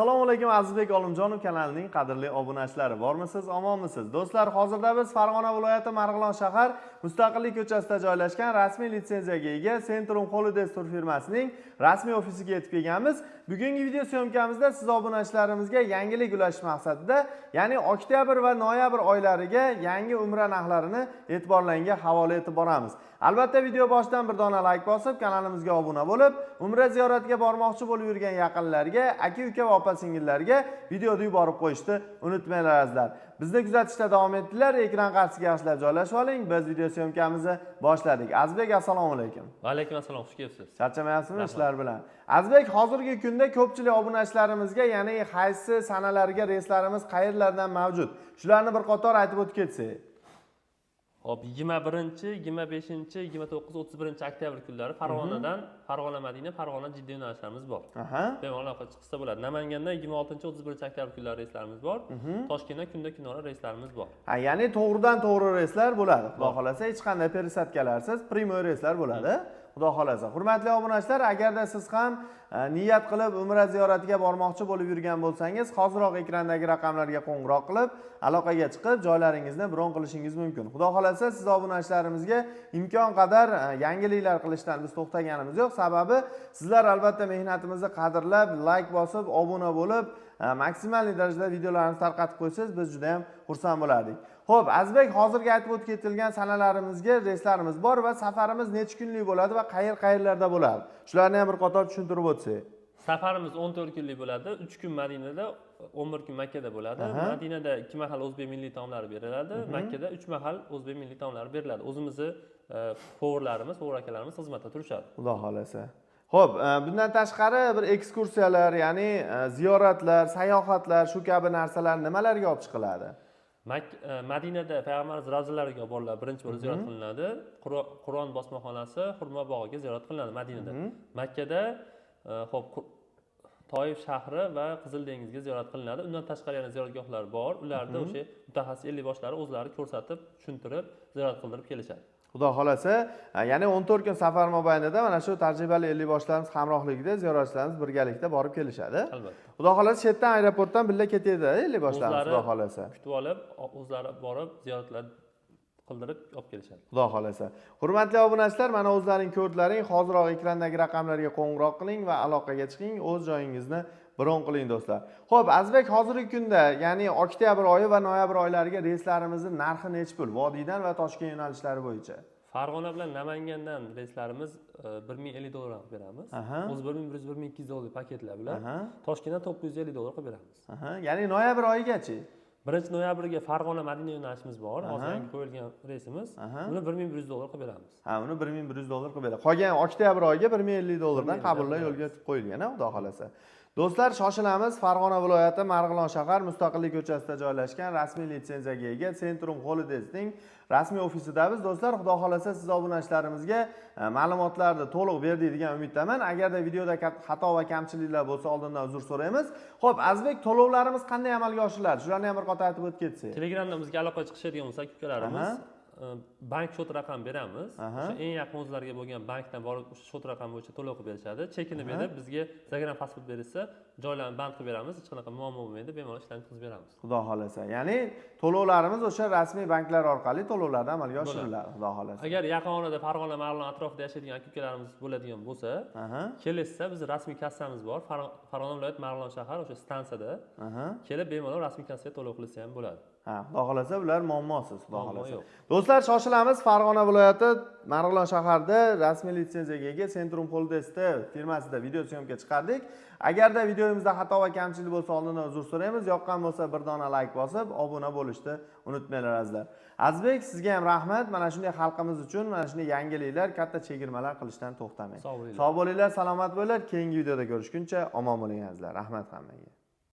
Assalomu alaykum Azizbek Olimjonov kanalining qadrli obunachilari. Bormisiz, omonmisiz? Do'stlar, hozirda biz Farg'ona viloyati Marg'ilon shahar Mustaqillik ko'chasida joylashgan rasmiy litsenziyaga ega Centrum Holidays tur firmasining rasmiy ofisiga yetib kelganmiz. Bugungi video syomkamizda siz obunachilarimizga yangilik ulashish maqsadida, ya'ni oktyabr va noyabr oylariga yangi umra narxlarini e'tiborlarga havola etib boramiz. Albatta video boshidan bir dona like bosib, kanalimizga obuna bo'lib, umra ziyoratiga bormoqchi bo'lib yurgan yaqinlarga, aka-uka va opa-singillarga videoni yuborib qo'yishni unutmanglar. Bizni kuzatishda davom etdilar. Ekran qarshisiga yaxshilab joylashib oling. Biz video syomkamizni boshladik. Azizbek, assalomu alaykum. Va alaykum assalom, xush kelibsiz. Charchamayapsizmi ishlar bilan? Azizbek, hozirgi kunda ko'pchilik obunachilarimizga, ya'ni qaysi sanalarga reyslarimiz qayerlardan mavjud? Shularni bir qator aytib o'tib ketsak. Hop, 21, 25, 29, 31 oktyabr kunlari Farg'onadan Farg'ona-Madina, Farg'ona-Jidda yo'nalishlarimiz bor. Bemalol aloqa chiqsa bo'ladi. Namangandan 26, 31 oktyabr kunlari reyslarimiz bor. Toshkentdan kunda-kunora reyslarimiz bor. Ya'ni to'g'ridan-to'g'ri reyslar bo'ladi. Xudo xolasa hech qanday peresatkalarsiz primoy reyslar bo'ladi. Xudo xolasa. Hurmatli obunachilar, agarda siz ham niyat qilib umra ziyoratiga bormoqchi bo'lib yurgan bo'lsangiz, hoziroq ekrandagi raqamlarga qo'ng'iroq qilib, aloqaga chiqib, joylaringizni bron qilishingiz mumkin. Xudo xolasa siz obunachilarimizga imkon qadar yangiliklar qilishdan biz to'xtaganimiz yo'q. Sababi sizlar albatta mehnatimizni qadrlab, like bosib, obuna bo'lib, maksimal darajada videolarimizni tarqatib qo'ysangiz, biz juda ham xursand bo'lardik. Xo'p, Azizbek, hozirgi aytib o'tib ketilgan sanalarimizga reyslarimiz bor va safarimiz necha kunlik bo'ladi va qayerlarda bo'ladi? Shularni ham bir qator tushuntirib o'tsak. Safarimiz 14 kunlik bo'ladi. 3 kun Madinada, 11 kun Makka da bo'ladi. Madinada 2 mahal o'zbek milliy taomlari beriladi, Makka da 3 mahal o'zbek milliy taomlari beriladi. O'zimizning povurlarimiz, povur akalarimiz xizmatda turishadi. Xudo xolasa. Xo'p, bundan tashqari bir ekskursiyalar, ya'ni ziyoratlar, sayohatlar, shu kabi narsalar nimalarga olib chiqiladi? Madinada payg'ambarimiz ravzalariga boriladi, birinchi bo'lib ziyorat qilinadi. Qur'on bosmaxonasi, Xurmo bog'iga ziyorat qilinadi Madinada. Makkada xo'p, Toyif shahri va Qizil dengizga ziyorat qilinadi. Undan tashqari yana ziyoratgohlar bor. Ularda o'sha mutaxassis 50 boshlari o'zlari ko'rsatib, tushuntirib, ziyorat qildirib kelishadi. Xudo xolasa, ya'ni 14 kun safar mobaynida mana shu tajribali 50 boshlarimiz hamrohligida ziyoratchilarimiz birgalikda borib kelishadi. Albatta. Xudo xolasa chetdan aeroportdan birga ketadi 50 boshlarimiz, xudo xolasa. Kutib olib, o'zlari borib ziyoratlar qildirib olib kelishadi. Xudo xolasa. Hurmatli obunachilar, mana o'zlaring ko'rdilaring, hoziroq ekrandagi raqamlarga qo'ng'iroq qiling va aloqaga chiqing, o'z joyingizni bron qiling do'stlar. Xo'p, Azizbek, hozirgi kunda, ya'ni oktyabr oyi va noyabr oylariga reyslarimizni narxi necha pul? Vodiydan va Toshkent yo'nalishlari bo'yicha. Farg'ona bilan Namangandan reyslarimiz $1050 qilib beramiz. O'z 1100-1200 paketlar bilan Toshkentdan $950 qilib beramiz. Ya'ni noyabr oyigachi? 1 noyabrga Farg'ona Madina yo'nalishimiz bor. Hozir yangi qo'yilgan reysimiz. Uni $1100 qilib beramiz. Uni $1100 qilib beradi. Qolgan oktyabr oyiga $1050 dan qabullar yo'lga qo'yilgan, xudo xolasa. Do'stlar, shoshilamiz. Farg'ona viloyati Marg'ilon shahar Mustaqillik ko'chasida joylashgan rasmiy litsenziyaga ega Centrum Holidays'ning rasmiy ofisida biz. Do'stlar, xudo xolasa siz obunachilarimizga ma'lumotlarni to'liq berdik degan umiddaman. Agarda videoda xato va kamchiliklar bo'lsa, oldindan uzr so'raymiz. Xo'p, Azizbek, to'lovlarimiz qanday amalga oshiriladi? Shularni ham bir qator aytib o'tib ketsak. Telegramda bizga aloqa chiqishadigan bo'lsa, ukalarimiz bank shot raqam beramiz. O'sha eng yaqin o'zlariga bo'lgan bankdan borib o'sha shot raqam bo'yicha to'lov qilib berishadi. Chekini berib, bizga zagram pasport berilsa, joylarni band qilib beramiz. Hech qanaqa muammo bo'lmaydi, bemalol ishlarni qilib beramiz. Xudo xolasa. Ya'ni to'lovlarimiz o'sha rasmiy banklar orqali to'lovlardan amalga oshiriladi, xudo xolasa. Agar yaqin orada Farg'ona, Marg'ilon atrofida yashaydigan aka-ukalarimiz bo'ladigan bo'lsa, kelishsa, biz rasmiy kassamiz bor. Farg'ona viloyati Marg'ilon shahar o'sha stansiyada. Kelib bemalol rasmiy kassaga to'lov qilsa ham bo'ladi. Xudo xolasa bular muammosiz, xudo xolasa. Do'stlar, shoshilamiz. Farg'ona viloyati Marg'ilon shaharida rasmiy litsenziyaga ega Centrum Holidays firmasida video syomka chiqardik. Agarda videomizda xato va kamchilik bo'lsa, oldindan uzr so'raymiz. Yoqqan bo'lsa, bir dona like bosib, obuna bo'lishni unutmanglar azizlar. Azizbek, sizga ham rahmat. Mana shunday xalqimiz uchun mana shunday yangiliklar, katta chegirmalar qilishdan to'xtamang. Sog' bo'linglar, salomat bo'linglar. Keyingi videoda ko'rishguncha omon bo'ling azizlar. Rahmat hammaga.